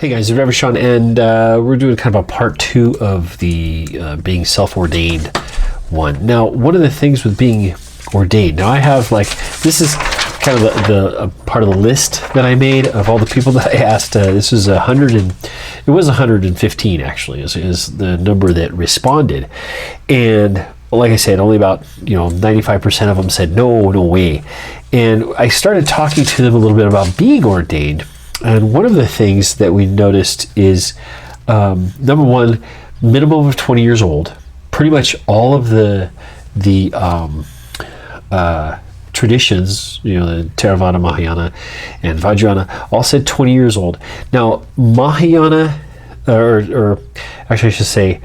Hey guys, it's Reverend Sean, and we're doing kind of a part 2 of the being self-ordained one. Now, one of the things with being ordained, now I have this is kind of the part of the list that I made of all the people that I asked. This was 115 actually, is the number that responded. And like I said, only about 95% of them said no way. And I started talking to them a little bit about being ordained. And one of the things that we noticed is, number one, minimum of 20 years old. Pretty much all of the traditions, the Theravada, Mahayana, and Vajrayana, all said 20 years old. Now, Mahayana, or actually I should say,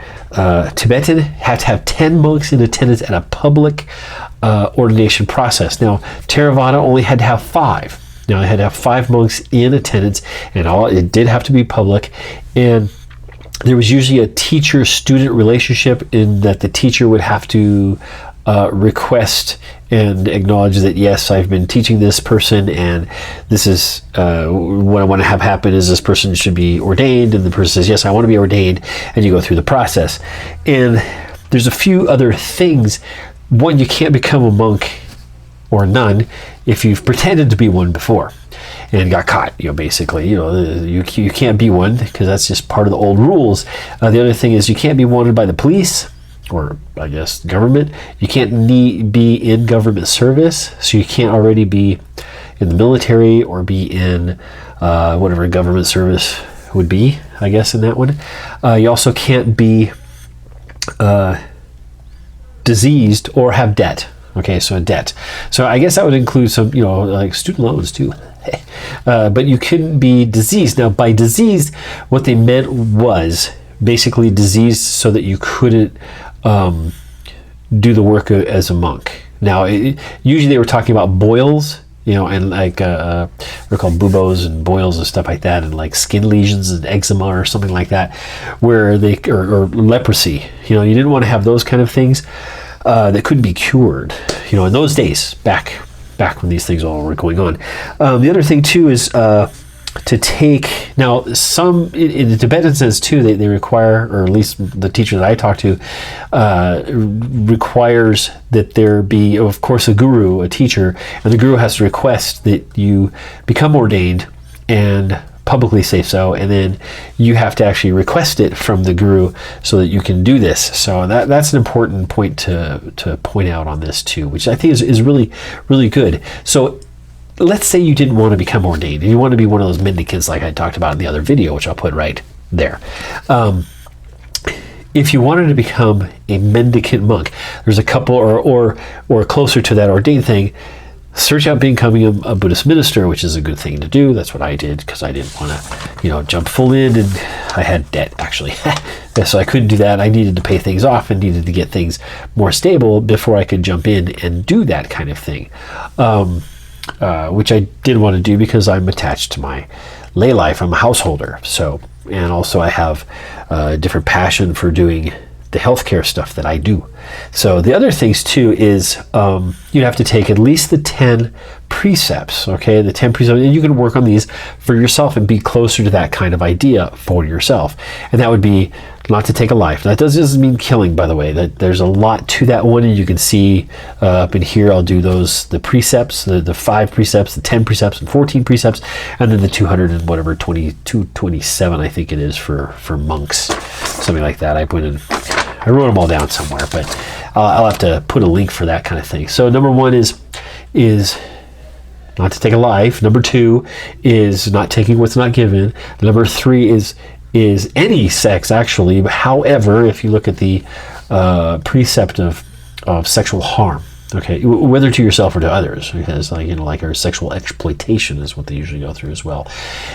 Tibetan, had to have 10 monks in attendance at a public ordination process. Now, Theravada only had to have 5. Now, I had to have 5 monks in attendance, and it did have to be public. And there was usually a teacher-student relationship in that the teacher would have to request and acknowledge that, yes, I've been teaching this person, and this is what I want to have happen is this person should be ordained. And the person says, yes, I want to be ordained, and you go through the process. And there's a few other things. One, you can't become a monk or a nun if you've pretended to be one before and got caught. Basically, you can't be one because that's just part of the old rules. The other thing is you can't be wanted by the police, or I guess government. You can't be in government service, so you can't already be in the military or be in whatever government service would be, I guess, in that one. You also can't be diseased or have debt. Okay, so debt. So I guess that would include some, like student loans too. But you couldn't be diseased. Now, by diseased, what they meant was basically diseased so that you couldn't do the work as a monk. Now, usually they were talking about boils, and they're called buboes and boils and stuff like that, and like skin lesions and eczema or something like that, where or leprosy. You didn't want to have those kind of things. That couldn't be cured, in those days, back when these things all were going on. The other thing too is to take, now some, in the Tibetan sense too, they require, or at least the teacher that I talked to, requires that there be, of course, a guru, a teacher, and the guru has to request that you become ordained and publicly say so, and then you have to actually request it from the guru so that you can do this. So that's an important point to point out on this too, which I think is really, really good. So let's say you didn't want to become ordained and you want to be one of those mendicants like I talked about in the other video, which I'll put right there. If you wanted to become a mendicant monk, there's a couple or closer to that ordained thing. Search out becoming a Buddhist minister, which is a good thing to do. That's what I did because I didn't want to, jump full in, and I had debt actually, so I couldn't do that. I needed to pay things off and needed to get things more stable before I could jump in and do that kind of thing, which I did want to do because I'm attached to my lay life. I'm a householder, and also I have a different passion for doing the healthcare stuff that I do. So the other things too is you have to take at least the 10 precepts, okay? The 10 precepts, and you can work on these for yourself and be closer to that kind of idea for yourself. And that would be not to take a life. That doesn't mean killing, by the way. That there's a lot to that one, and you can see up in here, I'll do the precepts, the 5 precepts, the 10 precepts, and 14 precepts, and then the 200 and whatever, 27, I think it is for monks, something like that. I wrote them all down somewhere, but I'll have to put a link for that kind of thing. So number 1 is not to take a life. Number 2 is not taking what's not given. Number 3 is any sex, actually. However, if you look at the precept of sexual harm, okay, whether to yourself or to others, because like our sexual exploitation is what they usually go through as well.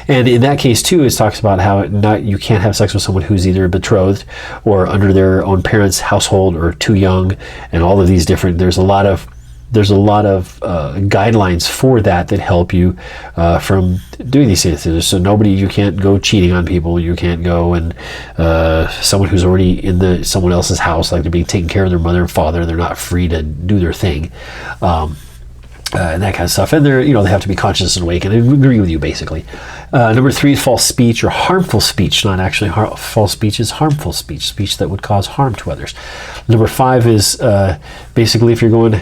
And in that case too, it talks about how you can't have sex with someone who's either betrothed or under their own parents' household or too young, and all of these different. There's a lot of guidelines for that help you from doing these things. So you can't go cheating on people. You can't go and someone who's already in someone else's house, like they're being taken care of their mother and father, they're not free to do their thing. and that kind of stuff. And they're, they have to be conscious and awake, and they agree with you, basically. Number 3 is false speech or harmful speech. Not actually false speech is harmful speech, speech that would cause harm to others. Number 5 is basically, if you're going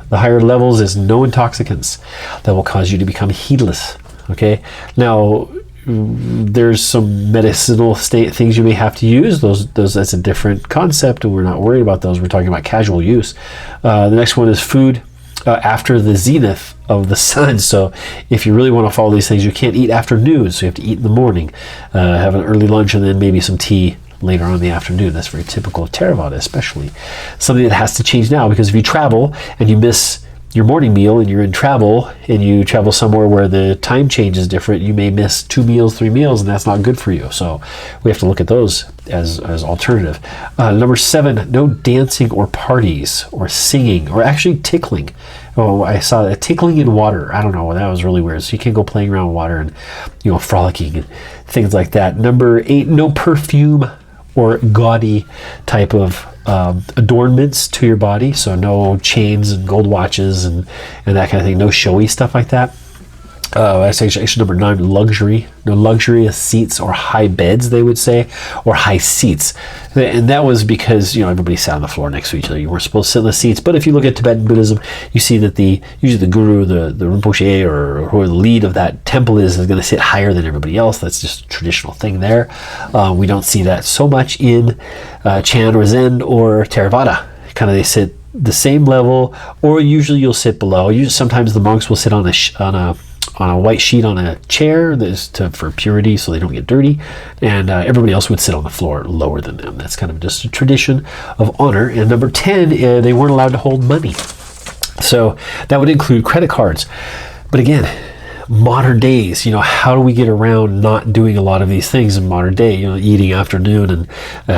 the higher levels, is no intoxicants that will cause you to become heedless. Okay, now there's some medicinal things you may have to use. Those that's a different concept, and we're not worried about those. We're talking about casual use. The next one is food after the zenith of the sun. So if you really want to follow these things, you can't eat after noon, so you have to eat in the morning, have an early lunch, and then maybe some tea later on in the afternoon. That's very typical of Theravada, especially. Something that has to change now, because if you travel and you miss your morning meal and you're in travel and you travel somewhere where the time change is different, you may miss 2 meals, 3 meals, and that's not good for you. So we have to look at those as alternative. Number 7, no dancing or parties or singing or actually tickling. Oh, I saw that tickling in water. I don't know, that was really weird. So you can't go playing around with water and frolicking and things like that. Number 8, no perfume or gaudy type of adornments to your body. So no chains and gold watches and that kind of thing. No showy stuff like that. That's actually number 9, luxury. No luxurious seats or high beds, they would say, or high seats. And that was because, everybody sat on the floor next to each other. You weren't supposed to sit in the seats. But if you look at Tibetan Buddhism, you see that usually the guru, the Rinpoche, or who the lead of that temple is going to sit higher than everybody else. That's just a traditional thing there. We don't see that so much in Chan or Zen or Theravada. Kind of they sit the same level, or usually you'll sit below. Sometimes the monks will sit on a white sheet on a chair for purity, so they don't get dirty, and everybody else would sit on the floor lower than them. That's kind of just a tradition of honor. And number 10, they weren't allowed to hold money, so that would include credit cards. But again, modern days, how do we get around not doing a lot of these things in modern day? Eating afternoon and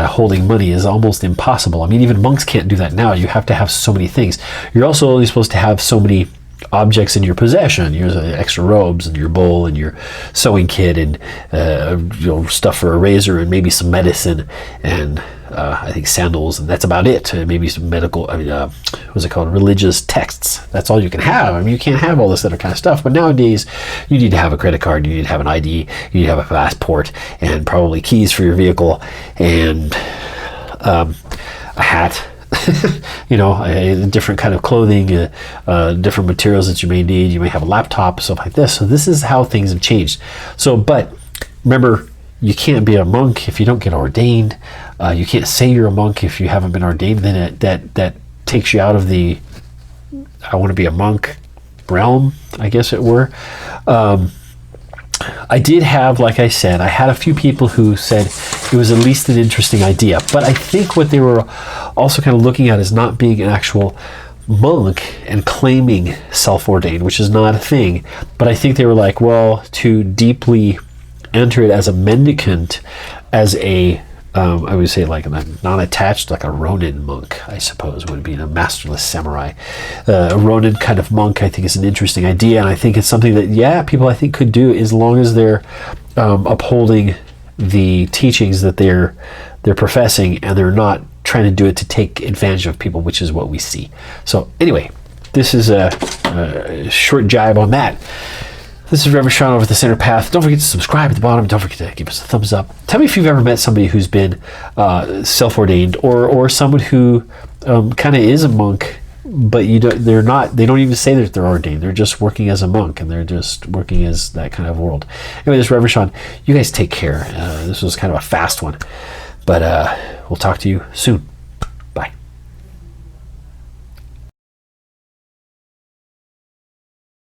holding money is almost impossible. I mean, even monks can't do that now. You have to have so many things. You're also only supposed to have so many objects in your possession. Your extra robes and your bowl and your sewing kit and stuff for a razor and maybe some medicine and I think sandals, and that's about it. Maybe some medical, what's it called, religious texts. That's all you can have. I mean, you can't have all this other kind of stuff. But nowadays, you need to have a credit card, you need to have an ID, you need to have a passport, and probably keys for your vehicle, and a hat. A different kind of clothing, different materials that you may need. You may have a laptop, stuff like this. So this is how things have changed. But remember, you can't be a monk if you don't get ordained. You can't say you're a monk if you haven't been ordained. Then that takes you out of the I want to be a monk realm, I guess it were. I did have, like I said, I had a few people who said it was at least an interesting idea. But I think what they were also kind of looking at is not being an actual monk and claiming self-ordained, which is not a thing. But I think they were like, well, to deeply enter it as a mendicant, as a I would say like a non-attached, like a Ronin monk, I suppose, would be a masterless samurai. A Ronin kind of monk, I think, is an interesting idea, and I think it's something that, people I think could do, as long as they're upholding the teachings that they're professing, and they're not trying to do it to take advantage of people, which is what we see. So anyway, this is a short jibe on that. This is Reverend Sean over the Center Path. Don't forget to subscribe at the bottom. Don't forget to give us a thumbs up. Tell me if you've ever met somebody who's been self-ordained, or someone who kind of is a monk, but they don't even say that they're ordained. They're just working as a monk, and they're just working as that kind of world. Anyway, this is Reverend Sean. You guys take care. This was kind of a fast one, but we'll talk to you soon.